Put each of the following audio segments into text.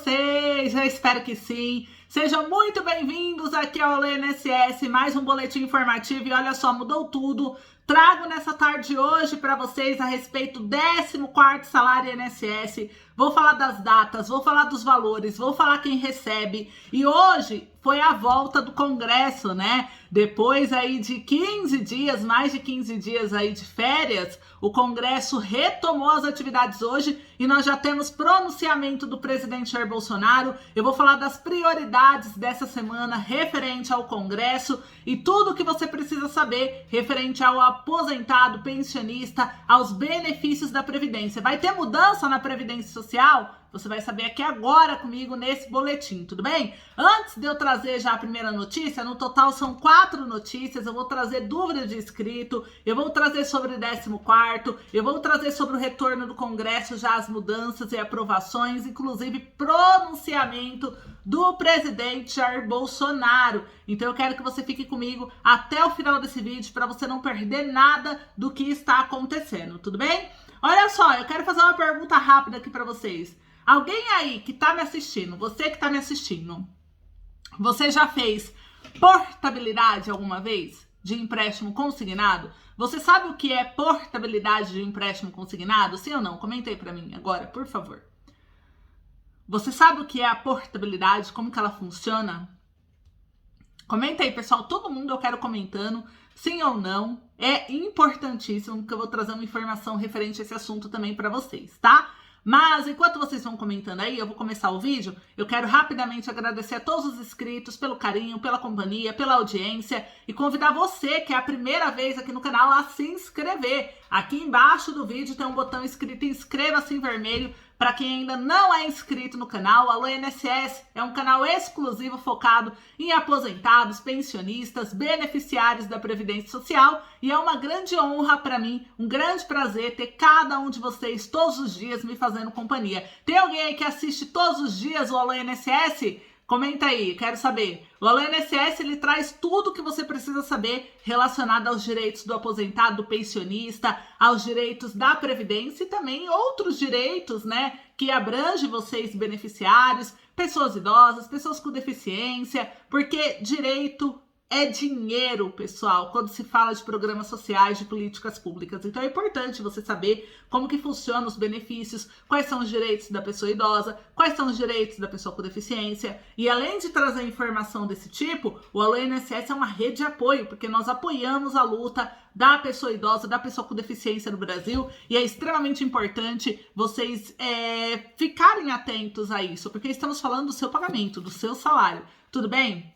vocês? Eu espero que sim. Sejam muito bem-vindos aqui ao Alô INSS, mais um boletim informativo e olha só, mudou tudo. Trago nessa tarde de hoje para vocês a respeito do 14º salário INSS. Vou falar das datas, vou falar dos valores, vou falar quem recebe. E hoje foi a volta do Congresso, né? Depois aí de 15 dias, mais de 15 dias aí de férias, o Congresso retomou as atividades hoje e nós já temos pronunciamento do presidente Jair Bolsonaro. Eu vou falar das prioridades dessa semana referente ao Congresso e tudo o que você precisa saber referente ao aposentado, pensionista, aos benefícios da Previdência. Vai ter mudança na Previdência Social? Você vai saber aqui agora comigo nesse boletim, tudo bem? Antes de eu trazer já a primeira notícia, no total são 4 notícias, eu vou trazer dúvida de inscrito, eu vou trazer sobre o 14º, eu vou trazer sobre o retorno do Congresso, já as mudanças e aprovações, inclusive pronunciamento do presidente Jair Bolsonaro. Então eu quero que você fique comigo até o final desse vídeo para você não perder nada do que está acontecendo, tudo bem? Olha só, eu quero fazer uma pergunta rápida aqui para vocês. Alguém aí que tá me assistindo, você que tá me assistindo, você já fez portabilidade alguma vez de empréstimo consignado? Você sabe o que é portabilidade de empréstimo consignado? Sim ou não? Comenta aí pra mim agora, por favor. Você sabe o que é a portabilidade? Como que ela funciona? Comenta aí, pessoal. Todo mundo eu quero comentando. Sim ou não? É importantíssimo, porque eu vou trazer uma informação referente a esse assunto também pra vocês, tá? Mas enquanto vocês vão comentando aí, eu vou começar o vídeo. Eu quero rapidamente agradecer a todos os inscritos pelo carinho, pela companhia, pela audiência e convidar você que é a primeira vez aqui no canal a se inscrever. Aqui embaixo do vídeo tem um botão escrito inscreva-se em vermelho. Para quem ainda não é inscrito no canal, Alô INSS é um canal exclusivo focado em aposentados, pensionistas, beneficiários da Previdência Social e é uma grande honra para mim, um grande prazer ter cada um de vocês todos os dias me fazendo companhia. Tem alguém aí que assiste todos os dias o Alô INSS? Comenta aí, quero saber. O Alô INSS, ele traz tudo que você precisa saber relacionado aos direitos do aposentado, do pensionista, aos direitos da Previdência e também outros direitos, né, que abrange vocês beneficiários, pessoas idosas, pessoas com deficiência, porque direito é dinheiro, pessoal, quando se fala de programas sociais, de políticas públicas. Então é importante você saber como que funcionam os benefícios, quais são os direitos da pessoa idosa, quais são os direitos da pessoa com deficiência. E além de trazer informação desse tipo, o Alô INSS é uma rede de apoio, porque nós apoiamos a luta da pessoa idosa, da pessoa com deficiência no Brasil, e é extremamente importante vocês ficarem atentos a isso, porque estamos falando do seu pagamento, do seu salário. Tudo bem?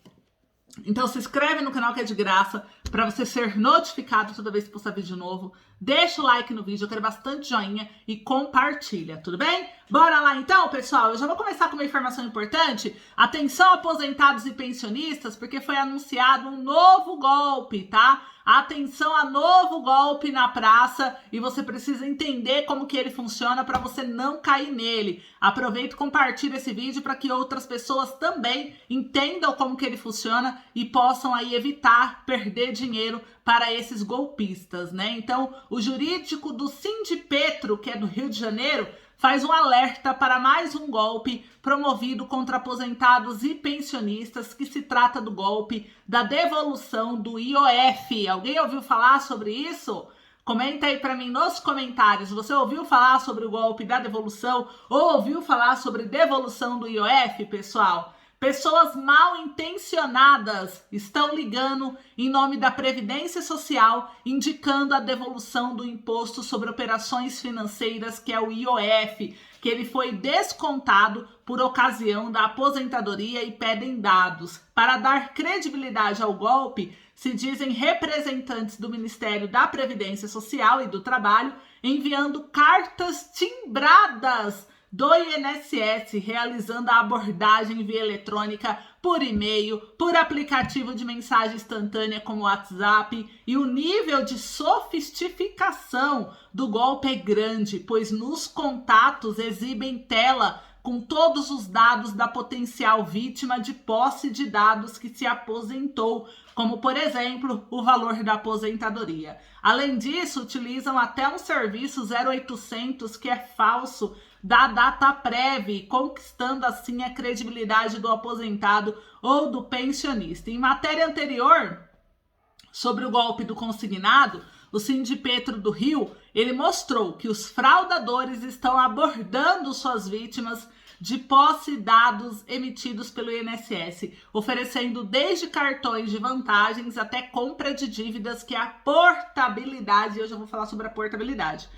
Então se inscreve no canal que é de graça para você ser notificado toda vez que postar vídeo novo. Deixa o like no vídeo, eu quero bastante joinha e compartilha, tudo bem? Bora lá então, pessoal? Eu já vou começar com uma informação importante. Atenção aposentados e pensionistas, porque foi anunciado um novo golpe, tá? Atenção a novo golpe na praça e você precisa entender como que ele funciona para você não cair nele. Aproveita e compartilha esse vídeo para que outras pessoas também entendam como que ele funciona e possam aí evitar perder dinheiro para esses golpistas, né? Então, o jurídico do Sindipetro, que é do Rio de Janeiro, faz um alerta para mais um golpe promovido contra aposentados e pensionistas, que se trata do golpe da devolução do IOF. Alguém ouviu falar sobre isso? Comenta aí para mim nos comentários. Você ouviu falar sobre o golpe da devolução ou ouviu falar sobre devolução do IOF, pessoal? Pessoas mal intencionadas estão ligando em nome da Previdência Social, indicando a devolução do imposto sobre operações financeiras, que é o IOF, que ele foi descontado por ocasião da aposentadoria e pedem dados. Para dar credibilidade ao golpe, se dizem representantes do Ministério da Previdência Social e do Trabalho, enviando cartas timbradas do INSS, realizando a abordagem via eletrônica, por e-mail, por aplicativo de mensagem instantânea como o WhatsApp, e o nível de sofisticação do golpe é grande, pois nos contatos exibem tela com todos os dados da potencial vítima de posse de dados que se aposentou, como, por exemplo, o valor da aposentadoria. Além disso, utilizam até um serviço 0800 que é falso, da Dataprev, conquistando assim a credibilidade do aposentado ou do pensionista. Em matéria anterior, sobre o golpe do consignado, o Sindipetro do Rio, ele mostrou que os fraudadores estão abordando suas vítimas de posse dados emitidos pelo INSS, oferecendo desde cartões de vantagens até compra de dívidas, que é a portabilidade, eu já vou falar sobre a portabilidade,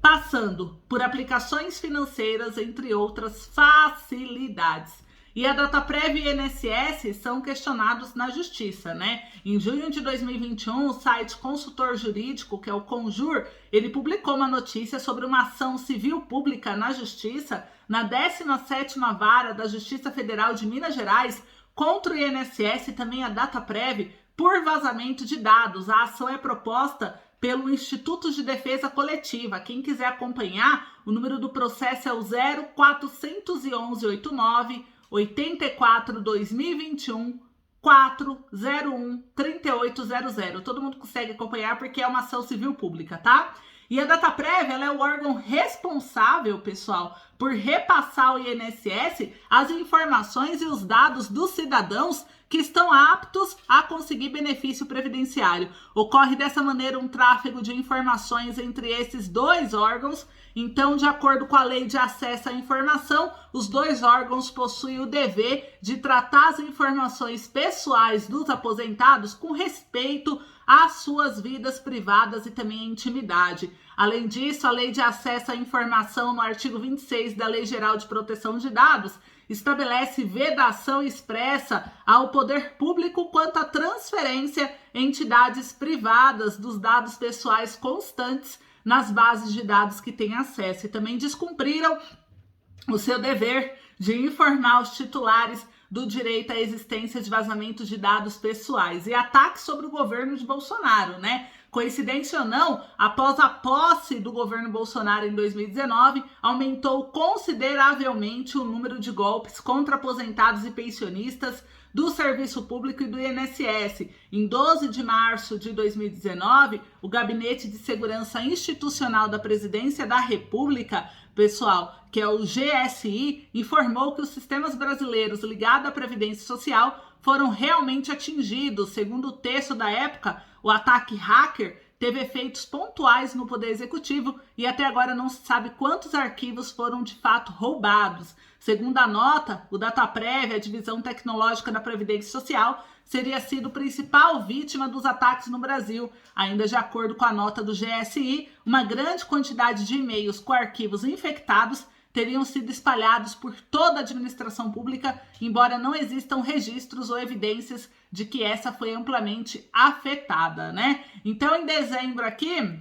passando por aplicações financeiras, entre outras facilidades. E a Dataprev e o INSS são questionados na justiça, né? Em junho de 2021, o site Consultor Jurídico, que é o Conjur, ele publicou uma notícia sobre uma ação civil pública na justiça, na 17ª Vara da Justiça Federal de Minas Gerais, contra o INSS e também a Dataprev, por vazamento de dados. A ação é proposta pelo Instituto de Defesa Coletiva. Quem quiser acompanhar, o número do processo é o 0411 89 84 2021 401 3800. Todo mundo consegue acompanhar porque é uma ação civil pública, tá? E a Dataprev, ela é o órgão responsável, pessoal, por repassar ao INSS as informações e os dados dos cidadãos que estão aptos a conseguir benefício previdenciário. Ocorre dessa maneira um tráfego de informações entre esses dois órgãos. Então, de acordo com a Lei de Acesso à Informação, os dois órgãos possuem o dever de tratar as informações pessoais dos aposentados com respeito às suas vidas privadas e também à intimidade. Além disso, a Lei de Acesso à Informação, no artigo 26 da Lei Geral de Proteção de Dados, estabelece vedação expressa ao poder público quanto à transferência em entidades privadas dos dados pessoais constantes nas bases de dados que têm acesso, e também descumpriram o seu dever de informar os titulares do direito à existência de vazamento de dados pessoais. E ataques sobre o governo de Bolsonaro, né? Coincidência ou não, após a posse do governo Bolsonaro em 2019, aumentou consideravelmente o número de golpes contra aposentados e pensionistas do Serviço Público e do INSS. Em 12 de março de 2019, o Gabinete de Segurança Institucional da Presidência da República, pessoal, que é o GSI, informou que os sistemas brasileiros ligados à Previdência Social foram realmente atingidos. Segundo o texto da época, o ataque hacker teve efeitos pontuais no Poder Executivo e até agora não se sabe quantos arquivos foram de fato roubados. Segundo a nota, o Dataprev, a divisão tecnológica da Previdência Social, seria sido principal vítima dos ataques no Brasil. Ainda de acordo com a nota do GSI, uma grande quantidade de e-mails com arquivos infectados teriam sido espalhados por toda a administração pública, embora não existam registros ou evidências de que essa foi amplamente afetada, né? Então, em dezembro aqui,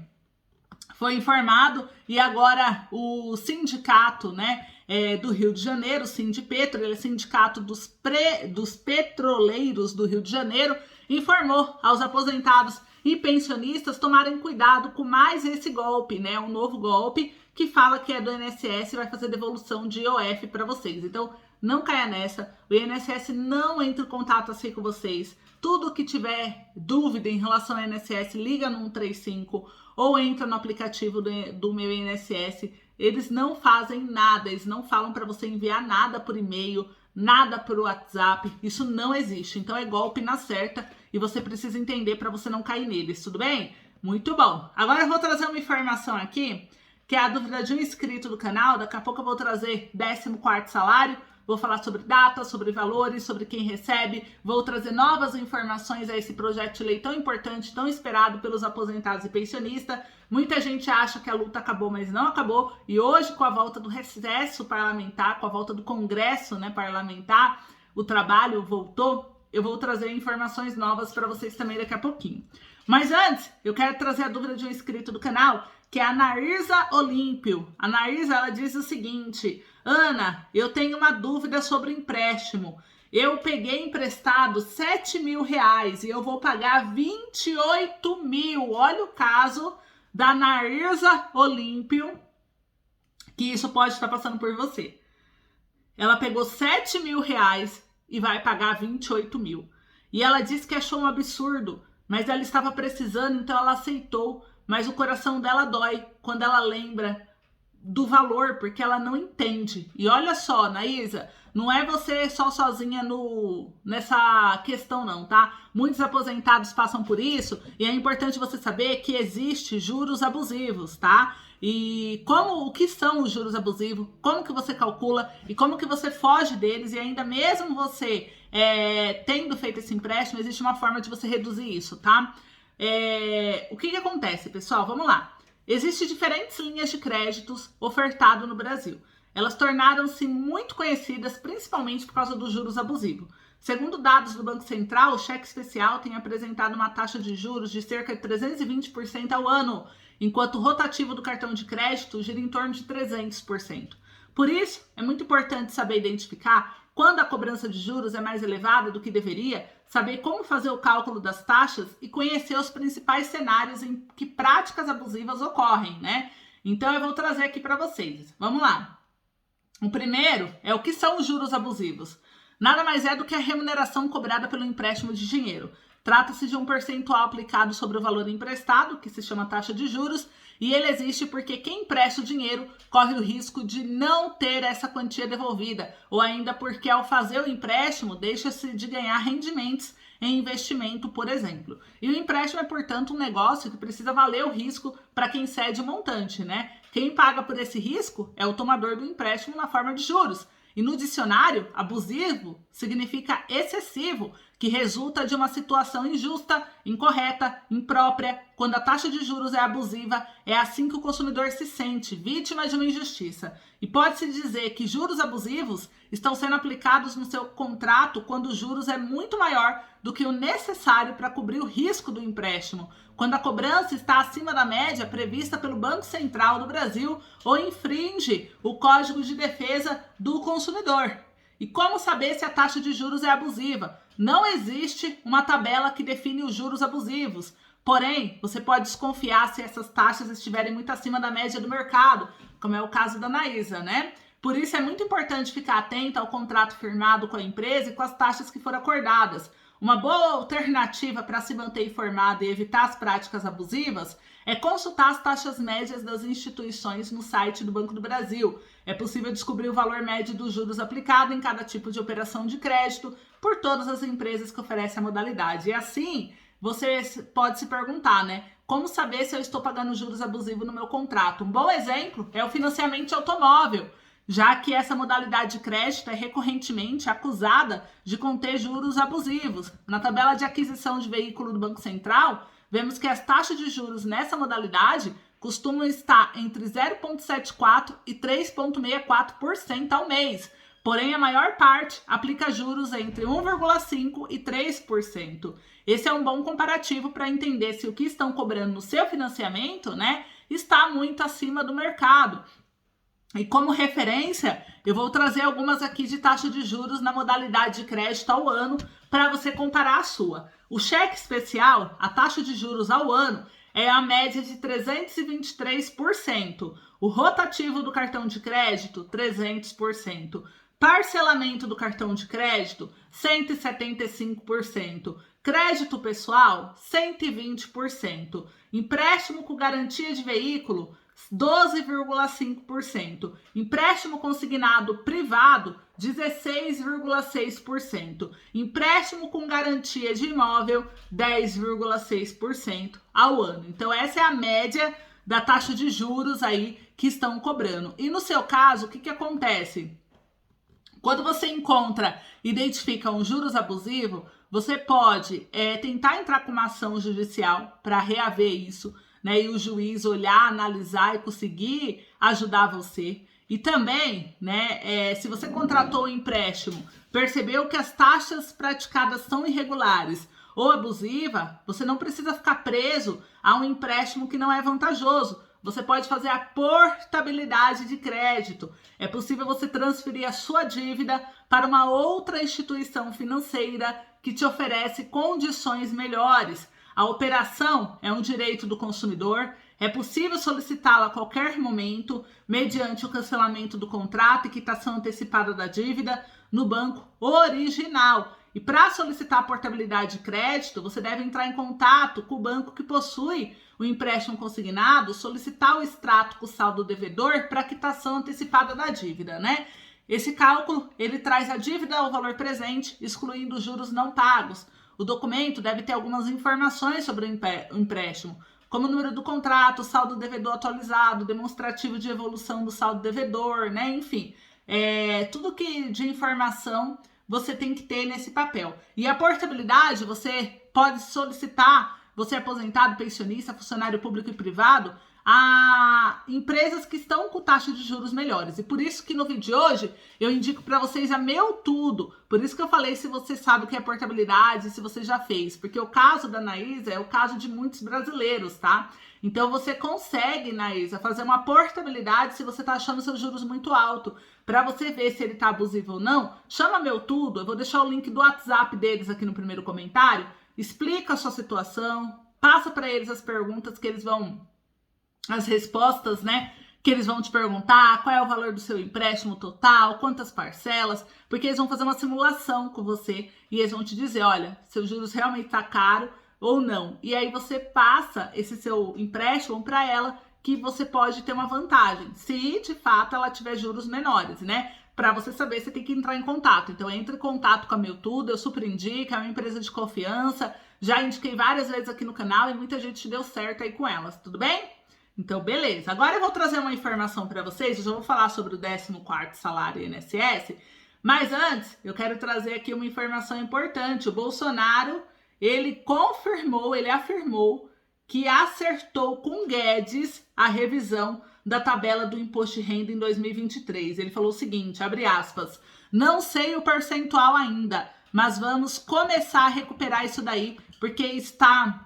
foi informado, e agora o sindicato, né, do Rio de Janeiro, o Sindipetro, ele é sindicato dos petroleiros do Rio de Janeiro, informou aos aposentados e pensionistas tomarem cuidado com mais esse golpe, né, um novo golpe que fala que é do INSS e vai fazer devolução de IOF para vocês. Então, não caia nessa, o INSS não entra em contato assim com vocês. Tudo que tiver dúvida em relação ao INSS, liga no 135 ou entra no aplicativo do meu INSS. Eles não fazem nada, eles não falam para você enviar nada por e-mail, nada por WhatsApp, isso não existe. Então é golpe na certa e você precisa entender para você não cair neles, tudo bem? Muito bom. Agora eu vou trazer uma informação aqui, que é a dúvida de um inscrito do canal. Daqui a pouco eu vou trazer 14º salário, vou falar sobre datas, sobre valores, sobre quem recebe, vou trazer novas informações a esse projeto de lei tão importante, tão esperado pelos aposentados e pensionistas. Muita gente acha que a luta acabou, mas não acabou, e hoje, com a volta do recesso parlamentar, com a volta do Congresso, né, parlamentar, o trabalho voltou. Eu vou trazer informações novas para vocês também daqui a pouquinho. Mas antes, eu quero trazer a dúvida de um inscrito do canal, que é a Nairza Olímpio. A Nairza, ela diz o seguinte: Ana, eu tenho uma dúvida sobre empréstimo. Eu peguei emprestado R$7.000 e eu vou pagar 28 mil. Olha o caso da Nairza Olímpio, que isso pode estar passando por você. Ela pegou R$7.000 e vai pagar 28 mil. E ela disse que achou um absurdo, mas ela estava precisando, então ela aceitou. Mas o coração dela dói quando ela lembra do valor, porque ela não entende. E olha só, Naísa, não é você só sozinha nessa questão não, tá? Muitos aposentados passam por isso e é importante você saber que existe juros abusivos, tá? E o que são os juros abusivos, como que você calcula e como que você foge deles, e ainda mesmo você tendo feito esse empréstimo, existe uma forma de você reduzir isso, tá? O que acontece, pessoal? Vamos lá. Existem diferentes linhas de créditos ofertadas no Brasil. Elas tornaram-se muito conhecidas principalmente por causa dos juros abusivos. Segundo dados do Banco Central, o cheque especial tem apresentado uma taxa de juros de cerca de 320% ao ano, enquanto o rotativo do cartão de crédito gira em torno de 300%. Por isso, é muito importante saber identificar quando a cobrança de juros é mais elevada do que deveria, saber como fazer o cálculo das taxas e conhecer os principais cenários em que práticas abusivas ocorrem, né? Então eu vou trazer aqui para vocês. Vamos lá. O primeiro é o que são os juros abusivos. Nada mais é do que a remuneração cobrada pelo empréstimo de dinheiro. Trata-se de um percentual aplicado sobre o valor emprestado, que se chama taxa de juros, e ele existe porque quem empresta o dinheiro corre o risco de não ter essa quantia devolvida, ou ainda porque ao fazer o empréstimo deixa-se de ganhar rendimentos em investimento, por exemplo. E o empréstimo é, portanto, um negócio que precisa valer o risco para quem cede o montante, né? Quem paga por esse risco é o tomador do empréstimo na forma de juros. E no dicionário, abusivo significa excessivo, que resulta de uma situação injusta, incorreta, imprópria. Quando a taxa de juros é abusiva, é assim que o consumidor se sente, vítima de uma injustiça. E pode-se dizer que juros abusivos estão sendo aplicados no seu contrato quando os juros é muito maior do que o necessário para cobrir o risco do empréstimo, quando a cobrança está acima da média prevista pelo Banco Central do Brasil ou infringe o Código de Defesa do Consumidor. E como saber se a taxa de juros é abusiva? Não existe uma tabela que define os juros abusivos. Porém, você pode desconfiar se essas taxas estiverem muito acima da média do mercado, como é o caso da Naísa, né? Por isso é muito importante ficar atento ao contrato firmado com a empresa e com as taxas que foram acordadas. Uma boa alternativa para se manter informado e evitar as práticas abusivas é consultar as taxas médias das instituições no site do Banco do Brasil. É possível descobrir o valor médio dos juros aplicado em cada tipo de operação de crédito por todas as empresas que oferecem a modalidade. E assim, você pode se perguntar, né? Como saber se eu estou pagando juros abusivos no meu contrato? Um bom exemplo é o financiamento de automóvel, já que essa modalidade de crédito é recorrentemente acusada de conter juros abusivos. Na tabela de aquisição de veículo do Banco Central, vemos que as taxas de juros nessa modalidade costumam estar entre 0,74% e 3,64% ao mês. Porém, a maior parte aplica juros entre 1,5% e 3%. Esse é um bom comparativo para entender se o que estão cobrando no seu financiamento, né, está muito acima do mercado. E como referência, eu vou trazer algumas aqui de taxa de juros na modalidade de crédito ao ano para você comparar a sua. O cheque especial, a taxa de juros ao ano é a média de 323%. O rotativo do cartão de crédito, 300%. Parcelamento do cartão de crédito, 175%. Crédito pessoal, 120%. Empréstimo com garantia de veículo, 12,5%. Empréstimo consignado privado, 16,6%. Empréstimo com garantia de imóvel, 10,6% ao ano. Então, essa é a média da taxa de juros aí que estão cobrando. E no seu caso, o que acontece? Quando você identifica um juros abusivo, você pode tentar entrar com uma ação judicial para reaver isso, né, e o juiz olhar, analisar e conseguir ajudar você. E também, né, se você contratou um empréstimo, percebeu que as taxas praticadas são irregulares ou abusiva, você não precisa ficar preso a um empréstimo que não é vantajoso. Você pode fazer a portabilidade de crédito. É possível você transferir a sua dívida para uma outra instituição financeira que te oferece condições melhores. A operação é um direito do consumidor, é possível solicitá-la a qualquer momento, mediante o cancelamento do contrato e quitação antecipada da dívida no banco original. E para solicitar a portabilidade de crédito, você deve entrar em contato com o banco que possui o empréstimo consignado, solicitar o extrato com o saldo devedor para quitação antecipada da dívida, né? Esse cálculo, ele traz a dívida ao valor presente, excluindo os juros não pagos. O documento deve ter algumas informações sobre o empréstimo, como o número do contrato, saldo devedor atualizado, demonstrativo de evolução do saldo devedor, né? Enfim, tudo que de informação você tem que ter nesse papel. E a portabilidade, você pode solicitar, você é aposentado, pensionista, funcionário público e privado, a empresas que estão com taxa de juros melhores. E por isso que no vídeo de hoje eu indico para vocês a Meu Tudo. Por isso que eu falei se você sabe o que é portabilidade, se você já fez. Porque o caso da Anaísa é o caso de muitos brasileiros, tá? Então você consegue, Anaísa, fazer uma portabilidade se você tá achando seus juros muito alto. Para você ver se ele tá abusivo ou não, chama Meu Tudo. Eu vou deixar o link do WhatsApp deles aqui no primeiro comentário. Explica a sua situação, passa para eles as perguntas que eles vão... as respostas, né, que eles vão te perguntar, qual é o valor do seu empréstimo total, quantas parcelas, porque eles vão fazer uma simulação com você e eles vão te dizer, olha, seus juros realmente tá caro ou não. E aí você passa esse seu empréstimo para ela, que você pode ter uma vantagem, se de fato ela tiver juros menores, né? Para você saber, você tem que entrar em contato. Então, entre em contato com a Meu Tudo, eu super indico, é uma empresa de confiança, já indiquei várias vezes aqui no canal e muita gente deu certo aí com elas, tudo bem? Então, beleza. Agora eu vou trazer uma informação para vocês. Eu já vou falar sobre o 14º salário INSS. Mas antes, eu quero trazer aqui uma informação importante. O Bolsonaro, ele afirmou que acertou com Guedes a revisão da tabela do imposto de renda em 2023. Ele falou o seguinte, abre aspas, não sei o percentual ainda, mas vamos começar a recuperar isso daí, porque está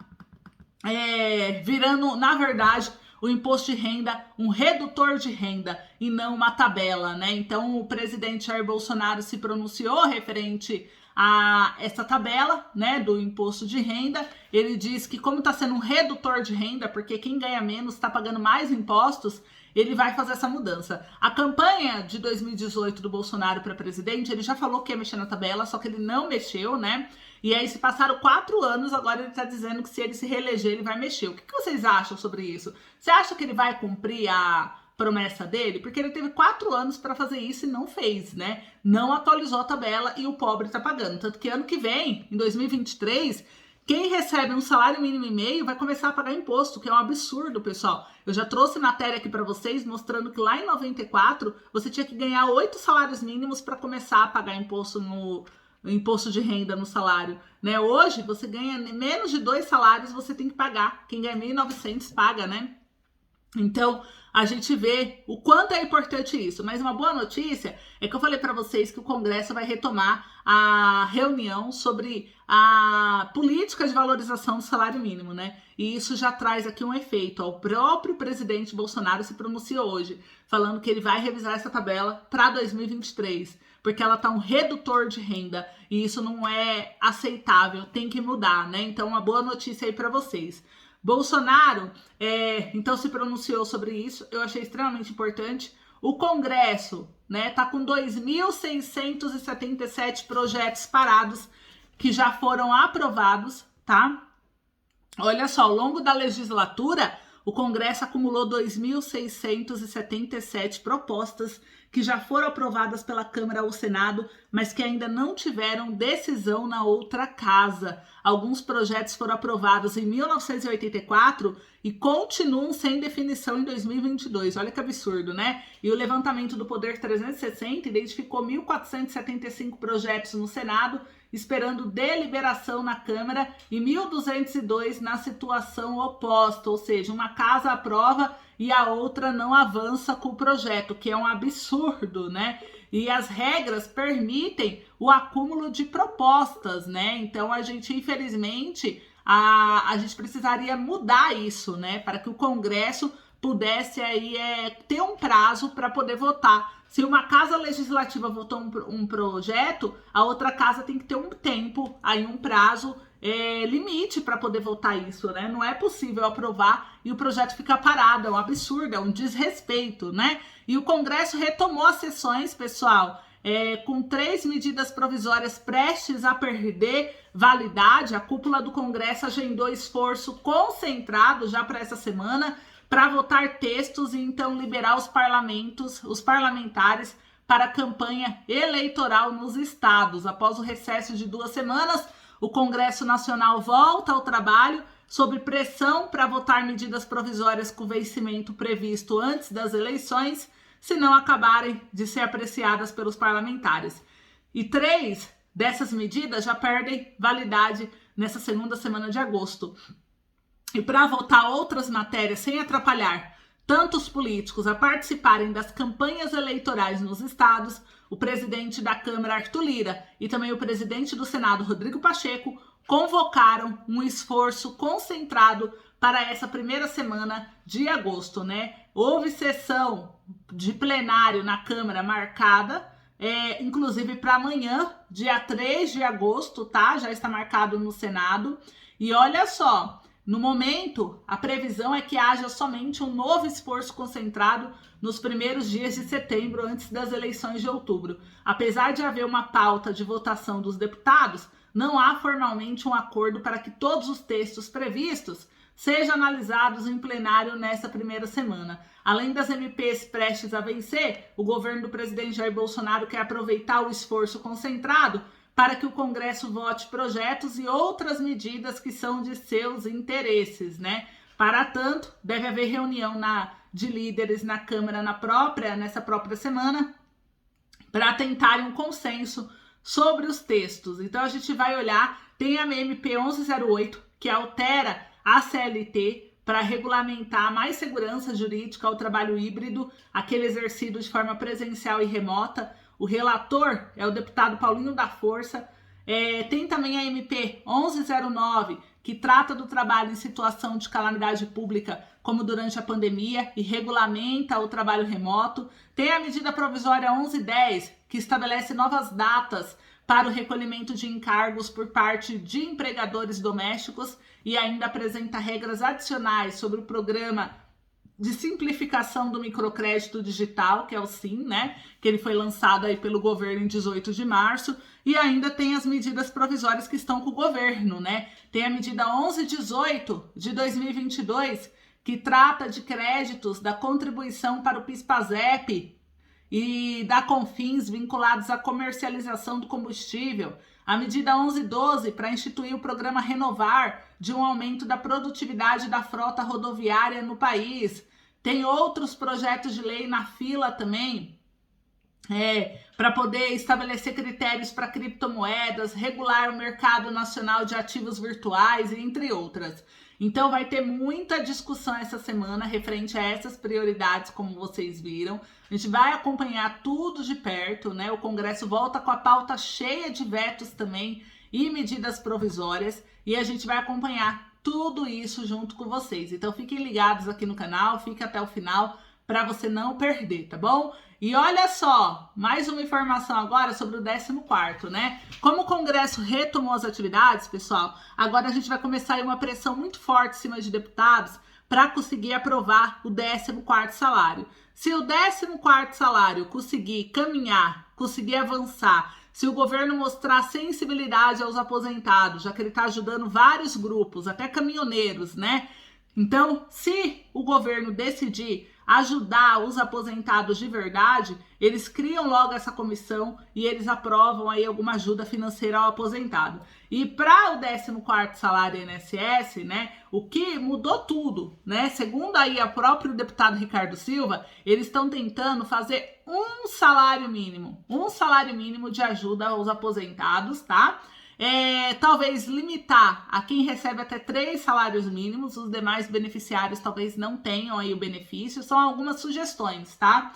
virando, na verdade... o imposto de renda, um redutor de renda e não uma tabela, né? Então, o presidente Jair Bolsonaro se pronunciou referente a essa tabela, né, do imposto de renda. Ele diz que como está sendo um redutor de renda, porque quem ganha menos está pagando mais impostos, ele vai fazer essa mudança. A campanha de 2018 do Bolsonaro para presidente, ele já falou que ia mexer na tabela, só que ele não mexeu, né? E aí se passaram 4 anos, agora ele tá dizendo que se ele se reeleger, ele vai mexer. O que vocês acham sobre isso? Você acha que ele vai cumprir a promessa dele? Porque ele teve 4 anos para fazer isso e não fez, né? Não atualizou a tabela e o pobre tá pagando. Tanto que ano que vem, em 2023, quem recebe um salário mínimo e meio vai começar a pagar imposto, que é um absurdo, pessoal. Eu já trouxe matéria aqui para vocês mostrando que lá em 94 você tinha que ganhar 8 salários mínimos para começar a pagar imposto no imposto de renda no salário, né? Hoje você ganha menos de 2 salários, você tem que pagar. Quem ganha 1.900 paga, né? Então, a gente vê o quanto é importante isso. Mas uma boa notícia é que eu falei para vocês que o Congresso vai retomar a reunião sobre a política de valorização do salário mínimo, né? E isso já traz aqui um efeito. O próprio presidente Bolsonaro se pronunciou hoje, falando que ele vai revisar essa tabela para 2023, porque ela tá um redutor de renda e isso não é aceitável, tem que mudar, né? Então, uma boa notícia aí para vocês. Bolsonaro, então, se pronunciou sobre isso, eu achei extremamente importante. O Congresso, né, tá com 2.677 projetos parados que já foram aprovados, tá? Olha só, ao longo da legislatura, o Congresso acumulou 2.677 propostas que já foram aprovadas pela Câmara ou Senado, mas que ainda não tiveram decisão na outra casa. Alguns projetos foram aprovados em 1984 e continuam sem definição em 2022. Olha que absurdo, né? E o levantamento do Poder 360 identificou 1.475 projetos no Senado, esperando deliberação na Câmara, e 1.202 na situação oposta, ou seja, uma casa aprova e a outra não avança com o projeto, que é um absurdo, né? E as regras permitem o acúmulo de propostas, né? Então, a gente, infelizmente, a gente precisaria mudar isso, né? Para que o Congresso pudesse aí ter um prazo para poder votar. Se uma casa legislativa votou um projeto, a outra casa tem que ter um tempo, aí um prazo limite para poder votar isso, né? Não é possível aprovar e o projeto ficar parado, é um absurdo, é um desrespeito, né? E o Congresso retomou as sessões, pessoal, com 3 medidas provisórias prestes a perder validade. A cúpula do Congresso agendou esforço concentrado já para essa semana para votar textos e então liberar os parlamentares para a campanha eleitoral nos estados. Após o recesso de 2 semanas, o Congresso Nacional volta ao trabalho sob pressão para votar medidas provisórias com vencimento previsto antes das eleições, se não acabarem de ser apreciadas pelos parlamentares. E 3 dessas medidas já perdem validade nessa segunda semana de agosto. E para votar outras matérias sem atrapalhar tanto os políticos a participarem das campanhas eleitorais nos estados, o presidente da Câmara, Arthur Lira, e também o presidente do Senado, Rodrigo Pacheco, convocaram um esforço concentrado para essa primeira semana de agosto, né? Houve sessão de plenário na Câmara marcada, inclusive para amanhã, dia 3 de agosto, tá? Já está marcado no Senado. E olha só, no momento, a previsão é que haja somente um novo esforço concentrado nos primeiros dias de setembro, antes das eleições de outubro. Apesar de haver uma pauta de votação dos deputados, não há formalmente um acordo para que todos os textos previstos sejam analisados em plenário nessa primeira semana. Além das MPs prestes a vencer, o governo do presidente Jair Bolsonaro quer aproveitar o esforço concentrado para que o Congresso vote projetos e outras medidas que são de seus interesses, né? Para tanto, deve haver reunião de líderes na Câmara nessa própria semana para tentarem um consenso sobre os textos. Então a gente vai olhar, tem a MP 1108, que altera a CLT para regulamentar mais segurança jurídica ao trabalho híbrido, aquele exercido de forma presencial e remota. O relator é o deputado Paulinho da Força. Tem também a MP 1109, que trata do trabalho em situação de calamidade pública, como durante a pandemia, e regulamenta o trabalho remoto. Tem a medida provisória 1110, que estabelece novas datas para o recolhimento de encargos por parte de empregadores domésticos e ainda apresenta regras adicionais sobre o programa de simplificação do microcrédito digital, que é o SIM, né? Que ele foi lançado aí pelo governo em 18 de março. E ainda tem as medidas provisórias que estão com o governo, né? Tem a medida 1118 de 2022, que trata de créditos da contribuição para o PIS/PASEP e da Confins vinculados à comercialização do combustível. A medida 1112 para instituir o programa Renovar, de um aumento da produtividade da frota rodoviária no país. Tem outros projetos de lei na fila também, para poder estabelecer critérios para criptomoedas, regular o mercado nacional de ativos virtuais, entre outras. Então vai ter muita discussão essa semana referente a essas prioridades, como vocês viram. A gente vai acompanhar tudo de perto, né? O Congresso volta com a pauta cheia de vetos também e medidas provisórias, e a gente vai acompanhar tudo isso junto com vocês. Então fiquem ligados aqui no canal, fique até o final para você não perder, tá bom? E olha só, mais uma informação agora sobre o 14º, né? Como o Congresso retomou as atividades, pessoal, agora a gente vai começar aí uma pressão muito forte em cima de deputados para conseguir aprovar o 14º salário. Se o 14º salário conseguir caminhar, conseguir avançar, se o governo mostrar sensibilidade aos aposentados, já que ele está ajudando vários grupos, até caminhoneiros, né? Então, se o governo decidir ajudar os aposentados de verdade, eles criam logo essa comissão e eles aprovam aí alguma ajuda financeira ao aposentado. E para o 14º salário INSS, né, o que mudou tudo, né? Segundo aí o próprio deputado Ricardo Silva, eles estão tentando fazer um salário mínimo de ajuda aos aposentados, tá? Talvez limitar a quem recebe até 3 salários mínimos, os demais beneficiários talvez não tenham aí o benefício, são algumas sugestões, tá?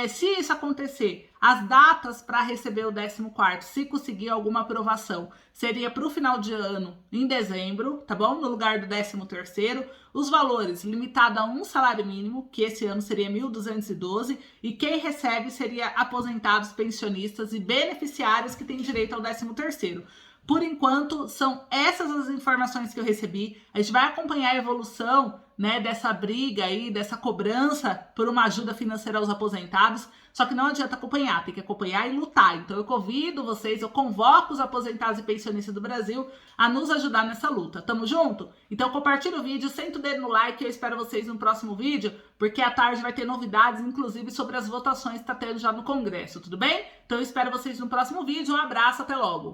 Se isso acontecer, as datas para receber o 14º, se conseguir alguma aprovação, seria para o final de ano, em dezembro, tá bom? No lugar do 13º, os valores limitado a um salário mínimo, que esse ano seria 1.212, e quem recebe seria aposentados, pensionistas e beneficiários que têm direito ao 13º. Por enquanto, são essas as informações que eu recebi. A gente vai acompanhar a evolução, né, dessa briga aí, dessa cobrança por uma ajuda financeira aos aposentados. Só que não adianta acompanhar, tem que acompanhar e lutar. Então eu convido vocês, eu convoco os aposentados e pensionistas do Brasil a nos ajudar nessa luta. Tamo junto? Então compartilha o vídeo, senta o dedo no like e eu espero vocês no próximo vídeo, porque à tarde vai ter novidades, inclusive sobre as votações que tá tendo já no Congresso, tudo bem? Então eu espero vocês no próximo vídeo. Um abraço, até logo!